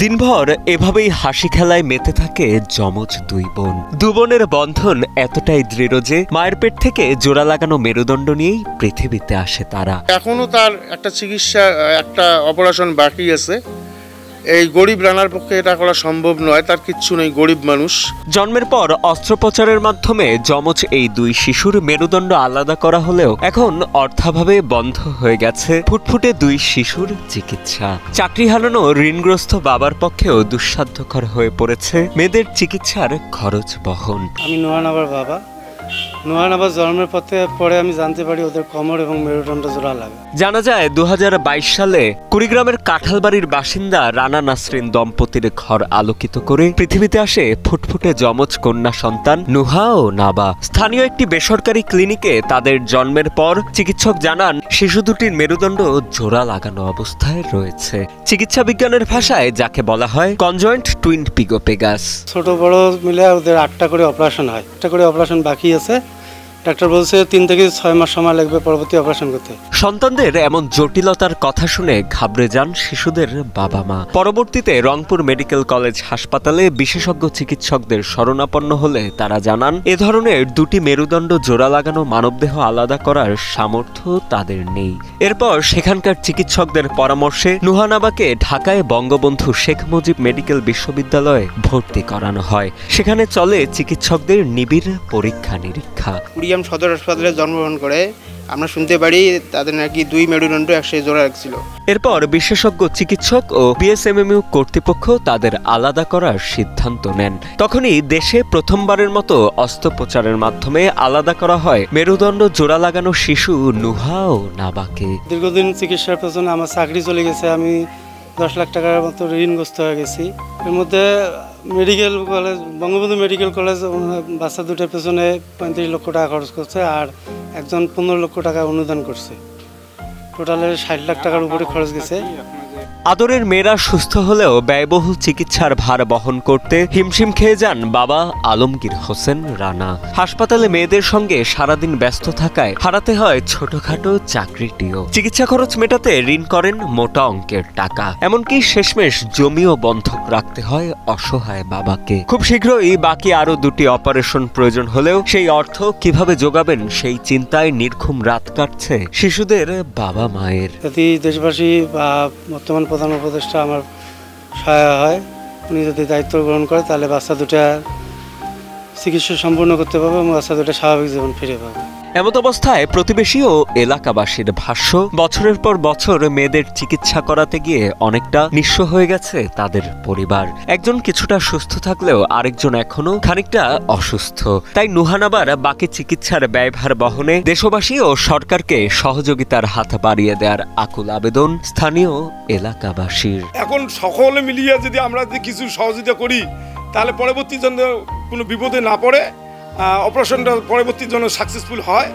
দিনভর এভাবেই হাসি খেলায় মেতে থাকে যমজ দুই বোন। দু বোনের বন্ধন এতটাই দৃঢ় যে মায়ের পেট থেকে জোড়া লাগানো মেরুদণ্ড নিয়েই পৃথিবীতে আসে তারা। এখনো তার একটা চিকিৎসা, একটা অপারেশন বাকি আছে। এই গরিব রানার পক্ষে এটা করা সম্ভব নয়, তার কিচ্ছু নেই, গরিব মানুষ। জন্মের পর অস্ত্রোপচারের মাধ্যমে যমজ এই দুই শিশুর মেরুদণ্ড আলাদা করা হলেও এখন অর্থাভাবে বন্ধ হয়ে গেছে ফুটফুটে দুই শিশুর চিকিৎসা। চাকরি হারানো ঋণগ্রস্ত বাবার পক্ষেও দুঃসাধ্যকর হয়ে পড়েছে মেয়েদের চিকিৎসার খরচ বহন। আমি নোয়ানাবার বাবা। নোয়ানাবার জন্মের পরে আমি জানতে পারি ওদের কোমর এবং মেরুদণ্ড জোড়া লাগে। জানা যায় 2022 সালে কুড়িগ্রামের কাঁঠালবাড়ির বাসিন্দা রানা নাসরিন দম্পতির ঘর আলোকিত করে পৃথিবীতে আসে ফুটফুটে যমজ কন্যা সন্তান নুহা ও নাবা। স্থানীয় একটি বেসরকারি ক্লিনিকে তাদের জন্মের পর চিকিৎসক জানান শিশু দুটির মেরুদণ্ড জোড়া লাগানো অবস্থায় রয়েছে। চিকিৎসা বিজ্ঞানের ভাষায় যাকে বলা হয় কনজয়েন্ট টুইন পিগোপেগাস। ছোট বড় মিলে ওদের 8টা করে অপারেশন হয়, 8টা করে অপারেশন বাকি আছে। ডাক্তার বলছে 3 থেকে 6 মাস সময় লাগবে পরবর্তী অপারেশন করতে। সন্তানদের এমন জটিলতার কথা শুনে ঘাবড়ে যান শিশুদের বাবা মা। পরবর্তীতে রংপুর মেডিকেল কলেজ হাসপাতালে বিশেষজ্ঞ চিকিৎসকদের শরণাপন্ন হলে তারা জানান এ ধরনের দুটি মেরুদণ্ড জোড়া লাগানো মানবদেহ আলাদা করার সামর্থ্য তাদের নেই। এরপর সেখানকার চিকিৎসকদের পরামর্শে নুহানাবাকে ঢাকায় বঙ্গবন্ধু শেখ মুজিব মেডিকেল বিশ্ববিদ্যালয়ে ভর্তি করানো হয়। সেখানে চলে চিকিৎসকদের নিবিড় পরীক্ষা নিরীক্ষা। সদর হাসপাতালে জন্মগ্রহণ করে আমরা শুনতে পারি তাদের নাকি 2 মেরুদণ্ড একসাথে জোড়া রাখছিল। এরপর বিশেষজ্ঞ চিকিৎসক ও বিএসএমএমইউ কর্তৃপক্ষ তাদের আলাদা করার সিদ্ধান্ত নেন। তখনই দেশে প্রথমবারের মতো অস্ত্রোপচারের মাধ্যমে আলাদা করা হয় মেরুদণ্ড জোড়া লাগানো শিশু নুহা ও নাবাকে। দীর্ঘদিন চিকিৎসার পেছনে আমার চাকরি চলে গেছে, আমি 10 লাখ টাকার মতো ঋণগ্রস্ত হয়ে গেছি। এর মধ্যে medical college, Bangabandhu medical college বাচ্চা দুটোর পেছনে 35 লক্ষ টাকা খরচ করছে আর একজন 15 লক্ষ টাকা অনুদান করছে। টোটালে 60 লাখ টাকার উপরে খরচ গেছে। আদরের মেয়েরা সুস্থ হলেও ব্যয়বহুল চিকিৎসার ভার বহন করতে হিমশিম খেয়ে যান বাবা আলমগীর হোসেন রানা। হাসপাতালে মেয়েদের সঙ্গে সারাদিন ব্যস্ত থাকায় হারাতে হয় ছোটখাটো চাকরিটিও। চিকিৎসা খরচ মেটাতে ঋণ করেন মোটা অঙ্কের টাকা, এমনকি শেষমেশ জমিও বন্ধক রাখতে হয় অসহায় বাবাকে। খুব শীঘ্রই বাকি আরো 2টি অপারেশন প্রয়োজন হলেও সেই অর্থ কিভাবে যোগাবেন সেই চিন্তায় নির্ঘুম রাত কাটছে শিশুদের বাবা মায়ের। যদি দেশবাসী বা বর্তমান প্রধান উপদেষ্টা আমার সহায় হয়, উনি যদি দায়িত্ব গ্রহণ করে তাহলে বাচ্চা দুটা চিকিৎসা সম্পূর্ণ করতে পারবে এবং বাচ্চা দুটা স্বাভাবিক জীবন ফিরে পাবে। এমত অবস্থায় প্রতিবেশী ও এলাকাবাসীর ভাষ্য, বছরের পর বছর মেয়েদের চিকিৎসা করাতে গিয়ে অনেকটা নিঃস্ব হয়ে গেছে তাদের পরিবার। একজন কিছুটা সুস্থ থাকলেও আরেকজন এখনো খানিকটা অসুস্থ। তাই নুহানাবার বাকি চিকিৎসার ব্যয়ভার বহনে দেশবাসী ও সরকারকে সহযোগিতার হাত বাড়িয়ে দেওয়ার আকুল আবেদন স্থানীয় এলাকাবাসীর। এখন সকলে মিলিয়ে যদি আমরা কিছু সহযোগিতা করি তাহলে পরবর্তী জন্য কোনো বিপদে না পড়ে অপারেশনটা পরবর্তীর জন্য সাকসেসফুল হয়।